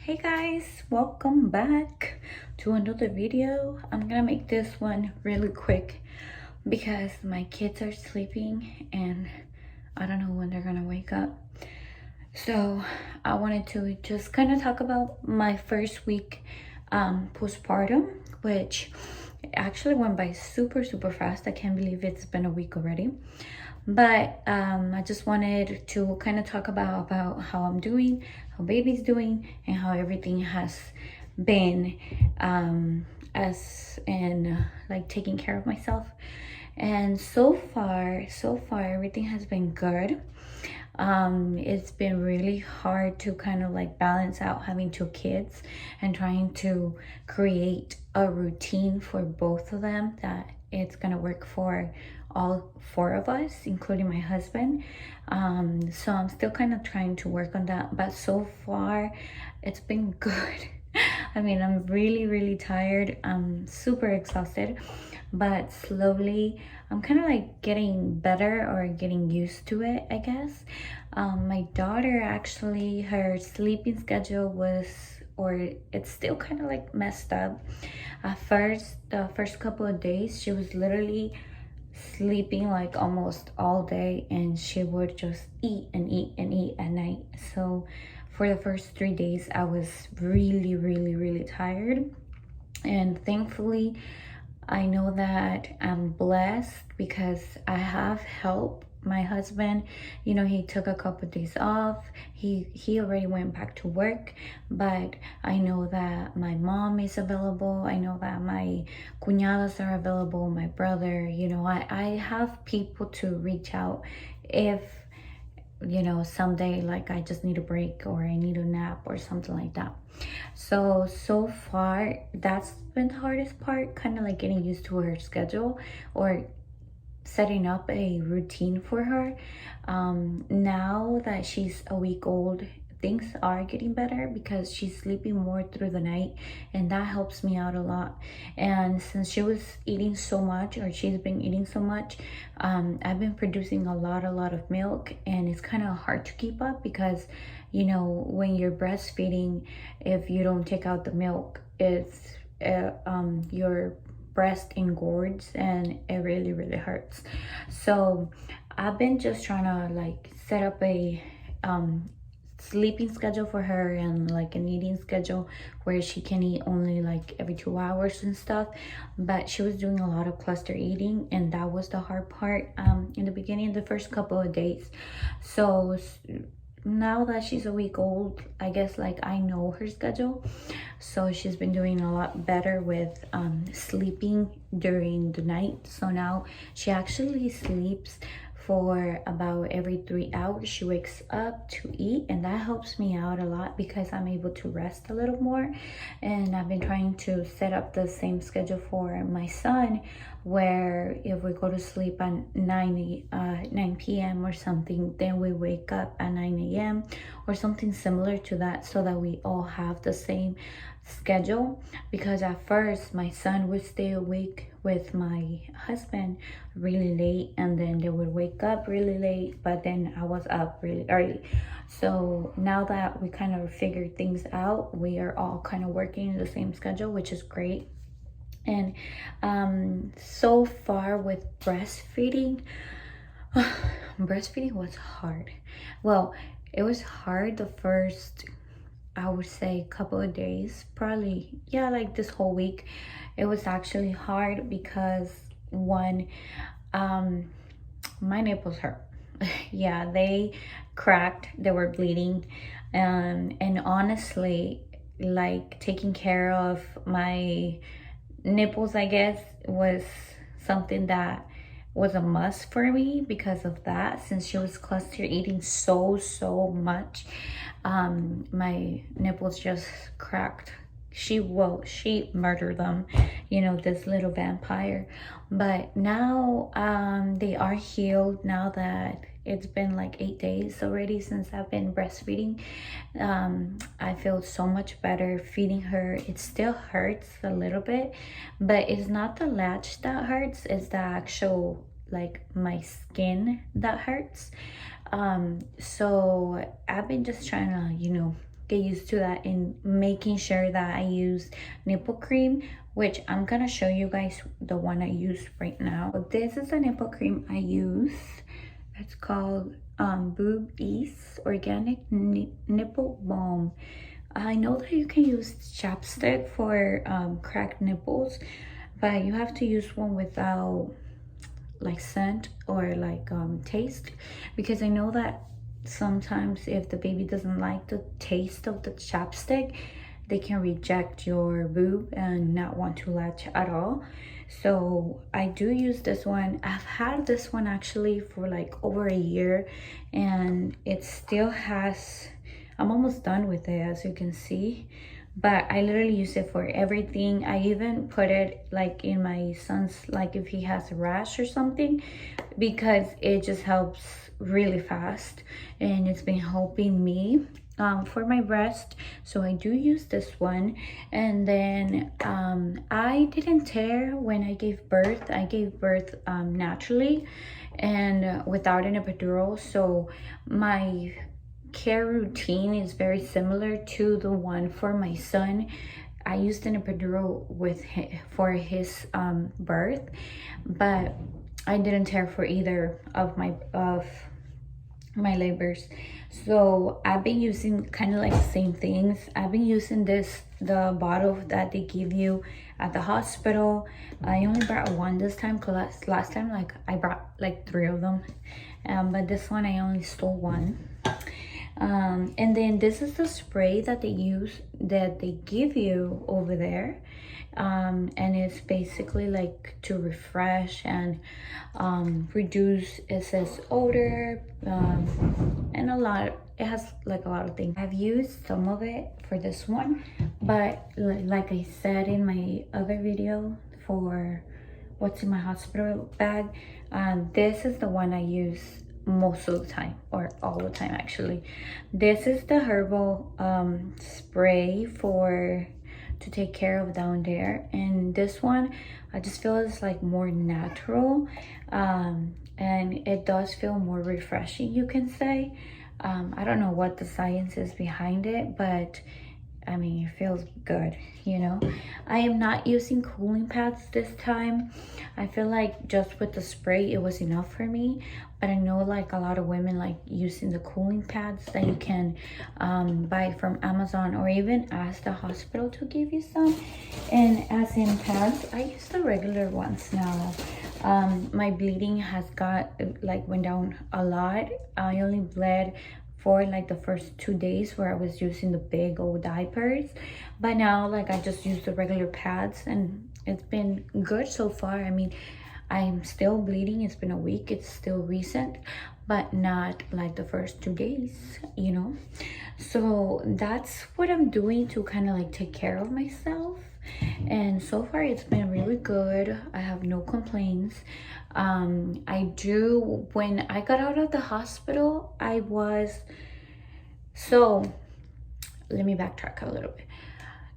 Hey guys, welcome back to another video. I'm gonna make this one really quick because my kids are sleeping and I don't know when they're gonna wake up. So I wanted to just kind of talk about my first week postpartum, which actually went by super fast. I can't believe it's been a week already. But I just wanted to kind of talk about how I'm doing, how baby's doing, and how everything has been as in like taking care of myself. And so far everything has been good. It's been really hard to kind of like balance out having two kids and trying to create a routine for both of them that it's gonna work for all four of us, including my husband. So I'm still kind of trying to work on that, but so far it's been good. I mean, I'm really tired. I'm super exhausted, but slowly I'm kind of like getting better or getting used to it, I guess. My daughter actually, her sleeping schedule was, or it's still kind of like messed up. At first, the first couple of days, she was literally sleeping like almost all day, and she would just eat and eat and eat at night. So for the first 3 days, I was really tired. And thankfully, I know that I'm blessed because I have help. My husband, he took a couple of days off. He already went back to work, but I know that my mom is available. I know that my cuñadas are available, my brother, I have people to reach out if someday like I just need a break or I need a nap or something like that. So far that's been the hardest part, kind of like getting used to her schedule or setting up a routine for her. Now that she's a week old, things are getting better because she's sleeping more through the night, and that helps me out a lot. And since she was eating so much, or she's been eating so much, I've been producing a lot of milk, and it's kind of hard to keep up because when you're breastfeeding, if you don't take out the milk, it's your breast engorges and it really hurts. So I've been just trying to like set up a sleeping schedule for her and like an eating schedule where she can eat only like every 2 hours and stuff. But she was doing a lot of cluster eating, and that was the hard part in the beginning, the first couple of days. So now that she's a week old, I guess like I know her schedule, so she's been doing a lot better with sleeping during the night. So now she actually sleeps for about every 3 hours. She wakes up to eat, and that helps me out a lot because I'm able to rest a little more. And I've been trying to set up the same schedule for my son, where if we go to sleep at 9 p.m. or something, then we wake up at 9 a.m. or something similar to that, so that we all have the same schedule. Because at first my son would stay awake with my husband really late, and then they would wake up really late, but then I was up really early. So now that we kind of figured things out, we are all kind of working the same schedule, which is great. And so far with breastfeeding, breastfeeding was hard. Well, it was hard the first, I would say, couple of days, probably, yeah, like this whole week. It was actually hard because one, my nipples hurt. Yeah, they cracked, they were bleeding. And honestly, like taking care of my nipples, I guess, was something that was a must for me because of that. Since she was cluster eating so much, my nipples just cracked. She murdered them, this little vampire. But now they are healed. Now that it's been like 8 days already since I've been breastfeeding, I feel so much better feeding her. It still hurts a little bit, but it's not the latch that hurts, it's the actual, like, my skin that hurts. So I've been just trying to get used to that in making sure that I use nipple cream, which I'm gonna show you guys the one I use right now. This is the nipple cream I use. It's called Boob Ease Organic Nipple Balm. I know that you can use chapstick for cracked nipples, but you have to use one without like scent or like taste, because I know that sometimes if the baby doesn't like the taste of the chapstick, they can reject your boob and not want to latch at all. So I do use this one. I've had this one actually for like over a year, and it still has, I'm almost done with it, as you can see. But I literally use it for everything. I even put it like in my son's, like if he has a rash or something, because it just helps really fast, and it's been helping me for my breast. So I do use this one. And then I didn't tear when I gave birth. I gave birth naturally and without an epidural, so my care routine is very similar to the one for my son. I used an epidural for his birth, but I didn't tear for either of my labors. So I've been using kind of like the same things. I've been using the bottle that they give you at the hospital. I only brought one this time, because last time like I brought like 3 of them, but this one I only stole one. And then this is the spray that they give you over there, and it's basically like to refresh and reduce excess odor, and it has like a lot of things. I've used some of it for this one, but like I said in my other video for what's in my hospital bag, this is the one I use most of the time, or all the time actually. This is the herbal spray to take care of down there, and this one I just feel is like more natural, and it does feel more refreshing, you can say. I don't know what the science is behind it, but I mean, it feels good, you know. I am not using cooling pads this time. I feel like just with the spray, it was enough for me. But I know like a lot of women like using the cooling pads that you can buy from Amazon, or even ask the hospital to give you some. And as in pads, I use the regular ones now. My bleeding has went down a lot. I only bled for like the first 2 days where I was using the big old diapers, but now like I just use the regular pads, and it's been good so far. I mean, I'm still bleeding. It's been a week. It's still recent, but not like the first 2 days, you know. So that's what I'm doing to kind of like take care of myself, and so far it's been really good. I have no complaints. When I got out of the hospital, so let me backtrack a little bit.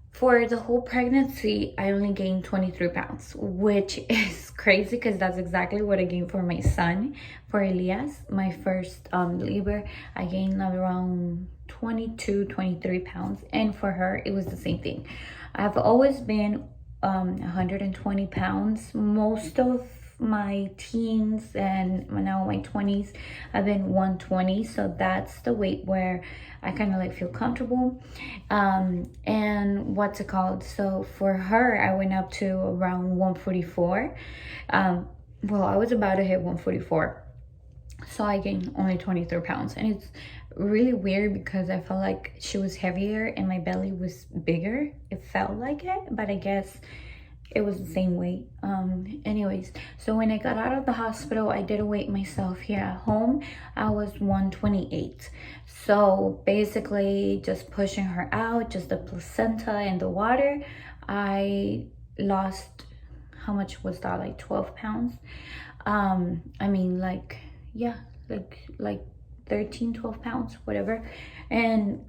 For the whole pregnancy, I only gained 23 pounds, which is crazy because that's exactly what I gained for my son, for Elias, my first labor. I gained around 23 pounds, and for her, it was the same thing. I've always been 120 pounds. Most of my teens and now my 20s, I've been 120, so that's the weight where I kind of like feel comfortable. And what's it called, so for her I went up to around 144. Well, I was about to hit 144, so I gained only 23 pounds, and it's really weird because I felt like she was heavier and my belly was bigger. It felt like it, but I guess it was the same weight. Anyways, so when I got out of the hospital, I did weigh myself here at home. I was 128. So basically just pushing her out, just the placenta and the water, I lost, how much was that, like 12 pounds? I mean, like, yeah, like 13, 12 pounds, whatever. And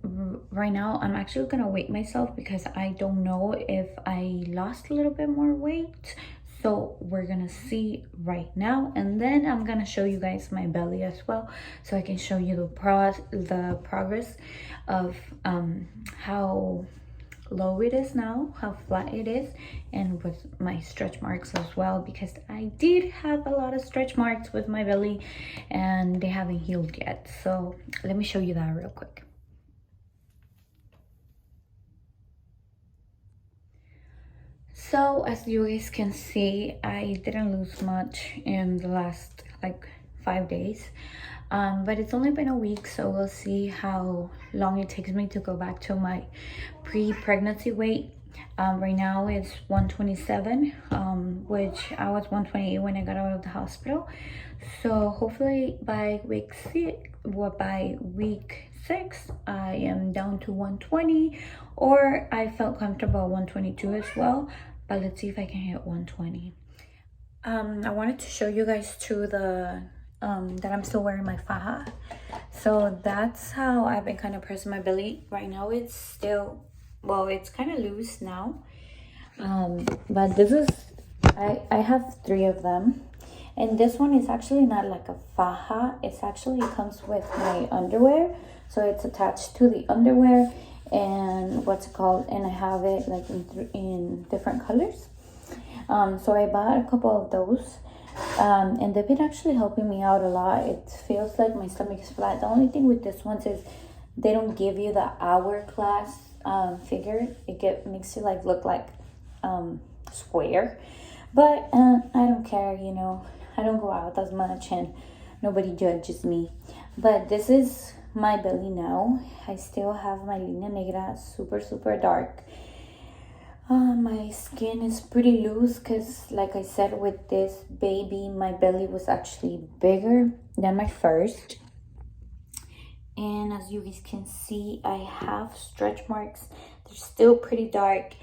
right now I'm actually gonna weigh myself because I don't know if I lost a little bit more weight. So we're gonna see right now, and then I'm gonna show you guys my belly as well, so I can show you the progress of how low it is now, how flat it is, and with my stretch marks as well, because I did have a lot of stretch marks with my belly and they haven't healed yet. So let me show you that real quick. So as you guys can see, I didn't lose much in the last like 5 days, but it's only been a week, so we'll see how long it takes me to go back to my pre-pregnancy weight. Right now it's 127, which I was 128 when I got out of the hospital. So hopefully by week 6 I am down to 120, or I felt comfortable at 122 as well, but let's see if I can hit 120. I wanted to show you guys too that I'm still wearing my faja. So that's how I've been kind of pressing my belly. Right now it's still, well, it's kind of loose now, but this is, I have 3 of them, and this one is actually not like a faja. It's actually comes with my underwear, so it's attached to the underwear, and what's it called, and I have it like in different colors. So I bought a couple of those, and they've been actually helping me out a lot. It feels like my stomach is flat. The only thing with this one is they don't give you the hourglass figure. It makes you like look like square, but I don't care, you know. I don't go out as much and nobody judges me. But this is my belly now. I still have my línea negra super dark. My skin is pretty loose because, like I said, with this baby my belly was actually bigger than my first. And as you guys can see, I have stretch marks. They're still pretty dark.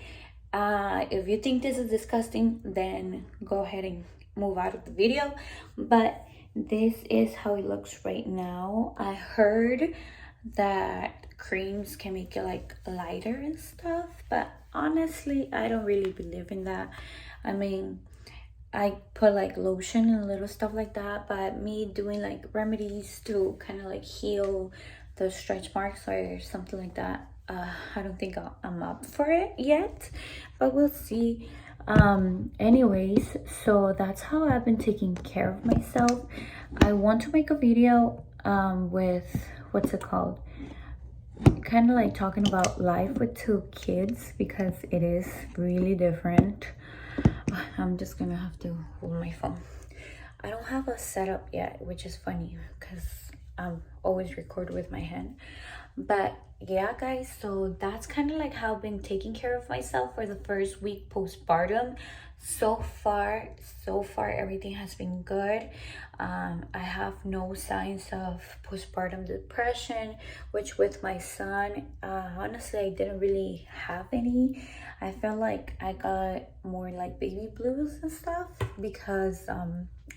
If you think this is disgusting, then go ahead and move out of the video. But this is how it looks right now. I heard that creams can make it like lighter and stuff, but honestly I don't really believe in that. I mean, I put like lotion and little stuff like that, but me doing like remedies to kind of like heal the stretch marks or something like that, I don't think I'm up for it yet, but we'll see. Anyways, so that's how I've been taking care of myself. I want to make a video with, what's it called, kind of like talking about life with 2 kids, because it is really different. I'm just gonna have to hold my phone. I don't have a setup yet, which is funny because I'm always record with my hand. But yeah guys, so that's kind of like how I've been taking care of myself for the first week postpartum. So far everything has been good. I have no signs of postpartum depression, which with my son, honestly I didn't really have any. I felt like I got more like baby blues and stuff because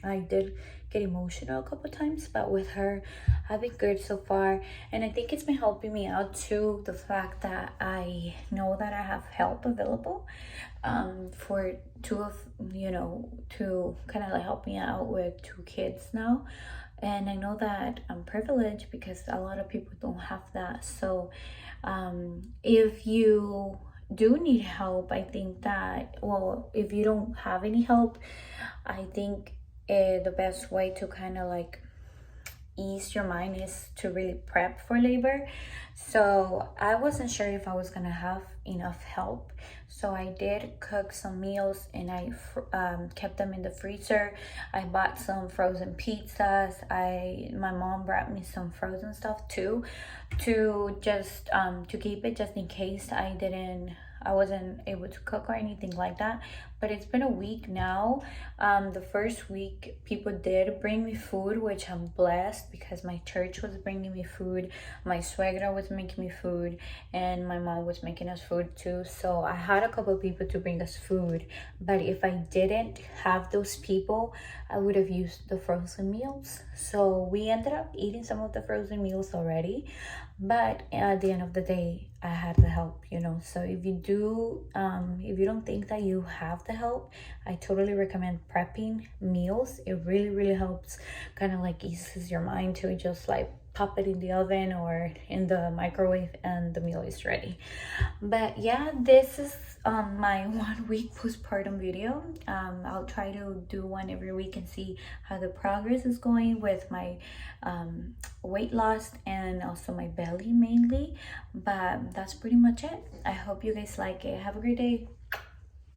I did get emotional a couple times, but with her I've been good so far. And I think it's been helping me out too, the fact that I know that I have help available for 2 of, you know, to kind of like help me out with 2 kids now. And I know that I'm privileged because a lot of people don't have that. So if you do need help, I think that, well, if you don't have any help, I think the best way to kind of like ease your mind is to really prep for labor. So I wasn't sure if I was gonna have enough help, so I did cook some meals and I kept them in the freezer. I bought some frozen pizzas. My mom brought me some frozen stuff too, to just to keep it just in case I wasn't able to cook or anything like that. But it's been a week now. The first week people did bring me food, which I'm blessed because my church was bringing me food, my suegra was making me food, and my mom was making us food too. So I had a couple of people to bring us food, but if I didn't have those people, I would have used the frozen meals. So we ended up eating some of the frozen meals already, But at the end of the day, I had the help, you know. So if you do if you don't think that you have the help, I totally recommend prepping meals. It really, really helps, kind of like eases your mind to just like pop it in the oven or in the microwave and the meal is ready. But yeah, this is my 1 week postpartum video. I'll try to do one every week and see how the progress is going with my weight loss and also my belly mainly. But that's pretty much it. I hope you guys like it. Have a great day.